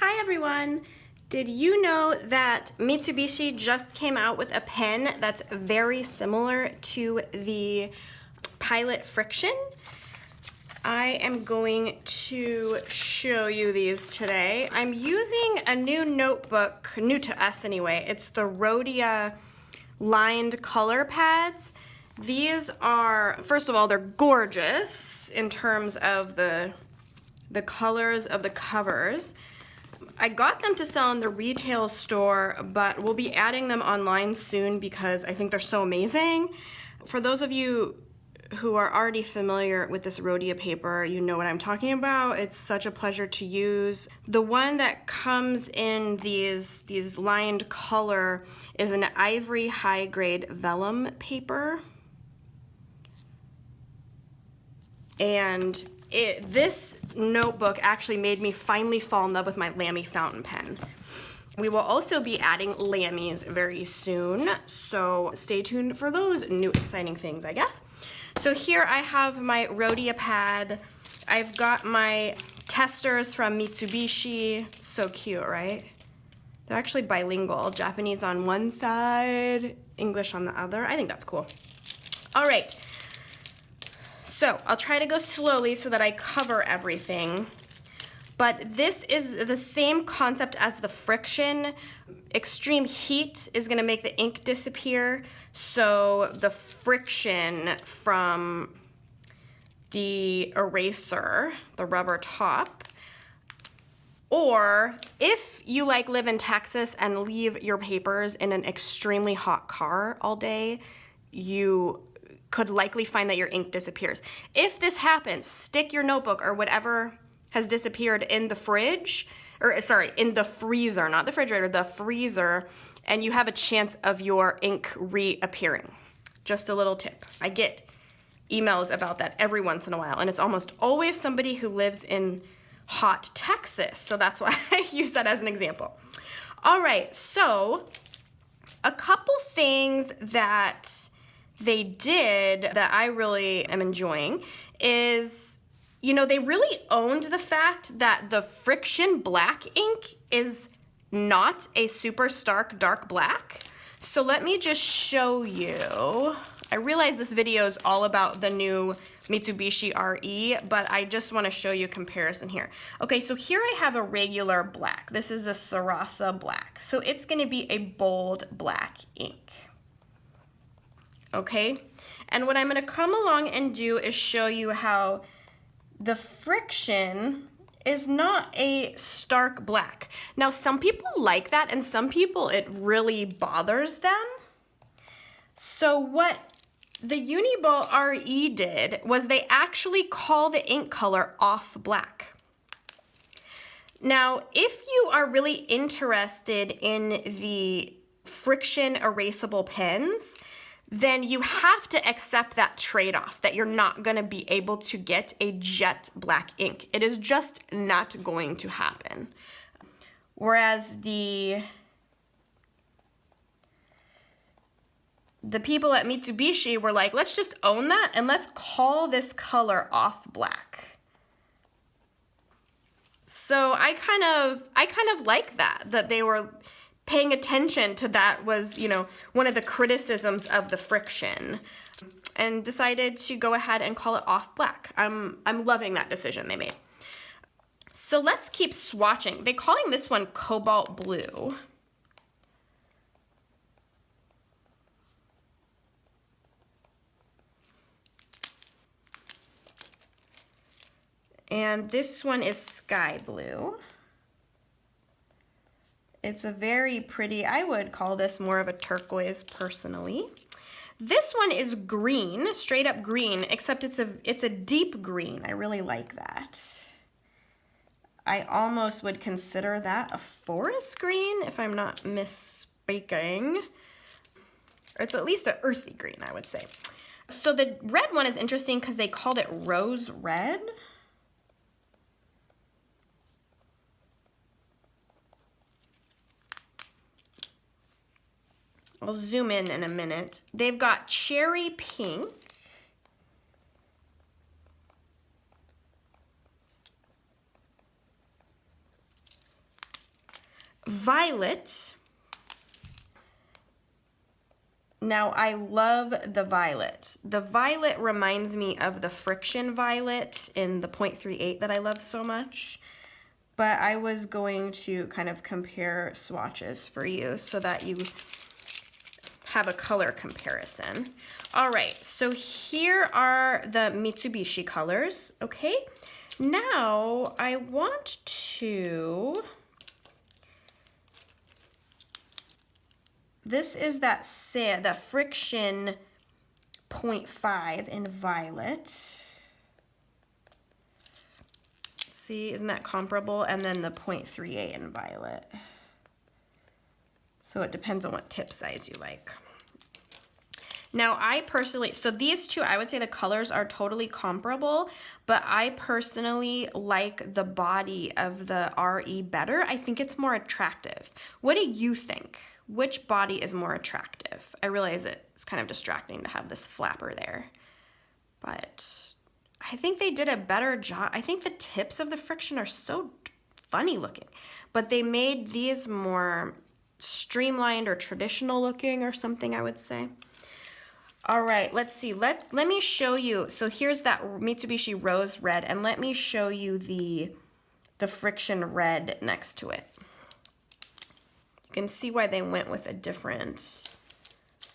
Hi everyone! Did you know that Mitsubishi just came out with a pen that's very similar to the Pilot Friction? I am going to show you these today. I'm using a new notebook, new to us anyway. It's the Rhodia lined color pads. These are, first of all, they're gorgeous in terms of the colors of the covers. I got them to sell in the retail store, but we'll be adding them online soon because I think they're so amazing. For those of you who are already familiar with this Rhodia paper, you know what I'm talking about. It's such a pleasure to use. The one that comes in these lined color is an ivory high-grade vellum paper. And this notebook actually made me finally fall in love with my Lamy fountain pen. We will also be adding Lamys very soon, so stay tuned for those new exciting things, I guess. So here I have my Rhodia pad. I've got my testers from Mitsubishi. So cute, right? They're actually bilingual, Japanese on one side, English on the other. I think that's cool. All right. So I'll try to go slowly so that I cover everything. But this is the same concept as the friction. Extreme heat is gonna make the ink disappear. So the friction from the eraser, the rubber top, or if you live in Texas and leave your papers in an extremely hot car all day, you could likely find that your ink disappears. If this happens, stick your notebook or whatever has disappeared in the fridge, or sorry, in the freezer, not the refrigerator, the freezer, and you have a chance of your ink reappearing. Just a little tip. I get emails about that every once in a while, and it's almost always somebody who lives in hot Texas, so that's why I use that as an example. All right, so a couple things that they did that I really am enjoying is, you know, they really owned the fact that the friction black ink is not a super stark dark black. So let me just show you. I realize this video is all about the new Mitsubishi RE, but I just want to show you a comparison here. Okay, so here I have a regular black. This is a Erasable black. So it's going to be a bold black ink. Okay, and what I'm going to come along and do is show you how the friction is not a stark black. Now, some people like that, and some people it really bothers them. So what the Uniball RE did was they actually call the ink color Off-Black. Now, if you are really interested in the friction erasable pens, then you have to accept that trade-off, that you're not gonna be able to get a jet black ink. It is just not going to happen. Whereas the people at Mitsubishi were like, let's just own that and let's call this color Off-Black. So I kind of like that they were paying attention to that was, you know, one of the criticisms of the friction, and decided to go ahead and call it Off-Black. I'm loving that decision they made. So let's keep swatching. They're calling this one Cobalt Blue. And this one is Sky Blue. It's a very pretty, I would call this more of a turquoise personally. This one is green, straight up green, except it's a deep green. I really like that. I almost would consider that a forest green, if I'm not misspeaking. Or it's at least an earthy green, I would say. So the red one is interesting because they called it Rose Red. I'll zoom in a minute. They've got Cherry Pink. Violet. Now, I love the violet. The violet reminds me of the Friction Violet in the 0.38 that I love so much. But I was going to kind of compare swatches for you so that you have a color comparison. All right, so here are the Mitsubishi colors, okay? Now, I want to... This is that Friction 0.5 in violet. See, isn't that comparable? And then the 0.38 in violet. So it depends on what tip size you like. Now I personally, so these two, I would say the colors are totally comparable, but I personally like the body of the RE better. I think it's more attractive. What do you think? Which body is more attractive? I realize it's kind of distracting to have this flapper there, but I think they did a better job. I think the tips of the Friction are so funny looking, but they made these more streamlined or traditional looking or something, I would say. All right, let's see. Let me show you. So here's that Mitsubishi Rose Red, and let me show you the Friction Red next to it. You can see why they went with a different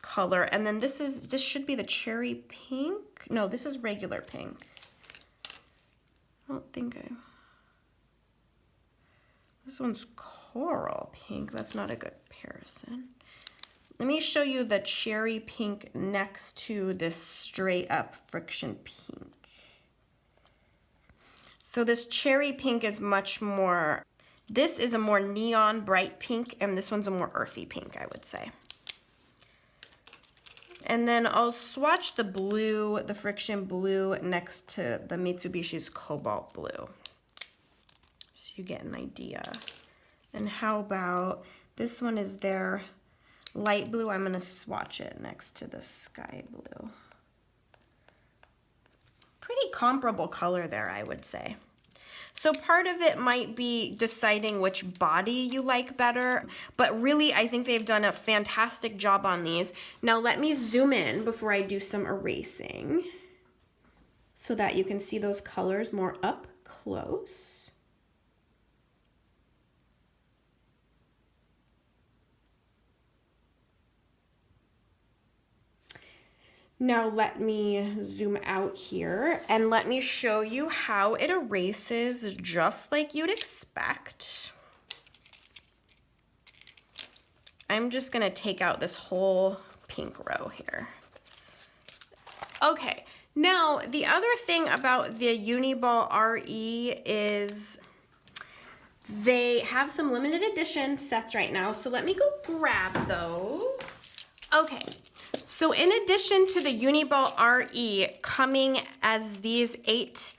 color. And then this should be the cherry pink. No, this is regular pink. I don't think this one's coral pink. That's not a good comparison. Let me show you the cherry pink next to this straight up Friction pink. So this cherry pink is much more, this is a more neon bright pink, and this one's a more earthy pink, I would say. And then I'll swatch the blue, the Friction blue next to the Mitsubishi's cobalt blue, so you get an idea. And how about, this one is their light blue. I'm gonna swatch it next to the sky blue. Pretty comparable color there, I would say. So part of it might be deciding which body you like better, but really I think they've done a fantastic job on these. Now let me zoom in before I do some erasing so that you can see those colors more up close. Now let me zoom out here and let me show you how it erases just like you'd expect. I'm just gonna take out this whole pink row here. Okay, now the other thing about the Uniball RE is they have some limited edition sets right now, so let me go grab those. Okay. So in addition to the Uniball RE coming as these 8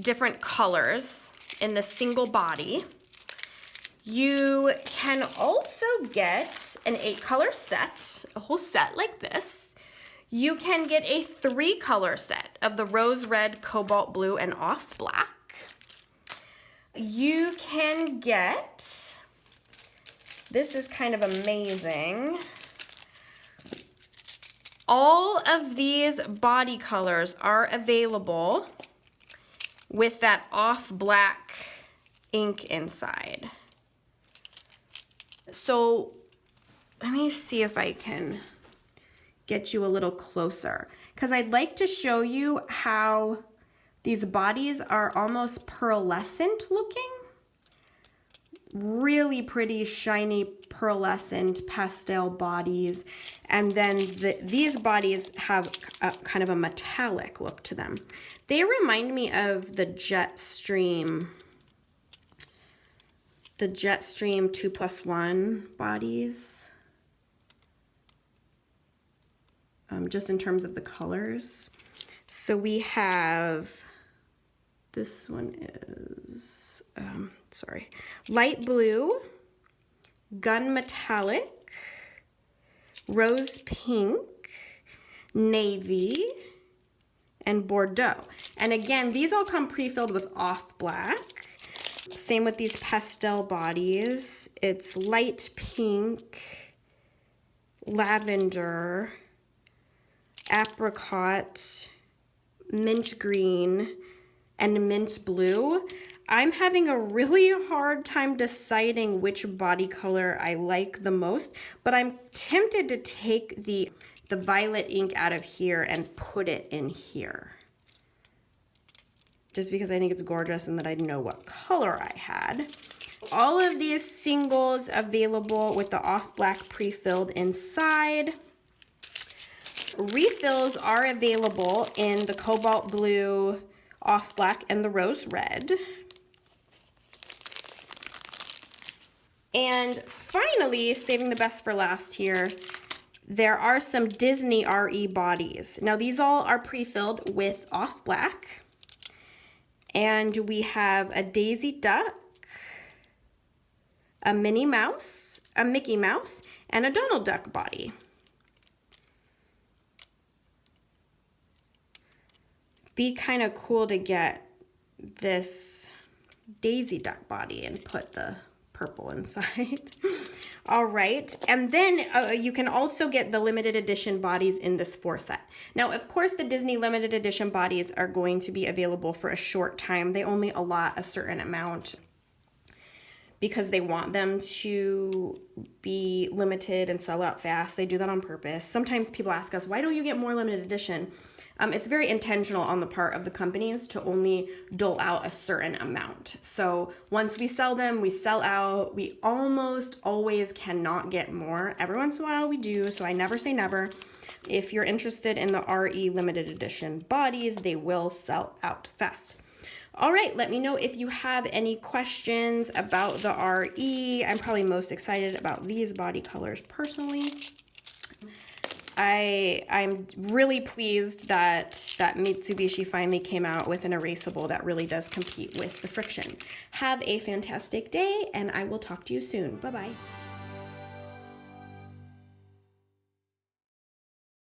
different colors in the single body, you can also get an 8-color set, a whole set like this. You can get a 3-color set of the rose red, cobalt blue, and off-black. You can get, this is kind of amazing, all of these body colors are available with that off-black ink inside. So let me see if I can get you a little closer, because I'd like to show you how these bodies are almost pearlescent looking. Really pretty, shiny, pearlescent pastel bodies. And then these bodies have kind of a metallic look to them. They remind me of the Jetstream 2+1 bodies. Just in terms of the colors. So we have, this one is, light blue, gun metallic, rose pink, navy, and Bordeaux. And again, these all come pre-filled with off-black. Same with these pastel bodies. It's light pink, lavender, apricot, mint green, and mint blue. I'm having a really hard time deciding which body color I like the most, but I'm tempted to take the violet ink out of here and put it in here, just because I think it's gorgeous and that I know what color I had. All of these singles available with the off-black pre-filled inside. Refills are available in the cobalt blue, off-black, and the rose red. And finally, saving the best for last here, there are some Disney RE bodies. Now these all are pre-filled with off-black. And we have a Daisy Duck, a Minnie Mouse, a Mickey Mouse, and a Donald Duck body. Be kind of cool to get this Daisy Duck body and put the purple inside. All right, and then you can also get the limited edition bodies in this 4 set. Now, of course, the Disney limited edition bodies are going to be available for a short time. They only allot a certain amount because they want them to be limited and sell out fast. They do that on purpose. Sometimes people ask us, why don't you get more limited edition? It's very intentional on the part of the companies to only dole out a certain amount. So once we sell them, we sell out. We almost always cannot get more. Every once in a while we do, so I never say never. If you're interested in the RE limited edition bodies, they will sell out fast. All right, let me know if you have any questions about the RE. I'm probably most excited about these body colors personally. I'm really pleased that Mitsubishi finally came out with an erasable that really does compete with the Friction. Have a fantastic day, and I will talk to you soon. Bye-bye.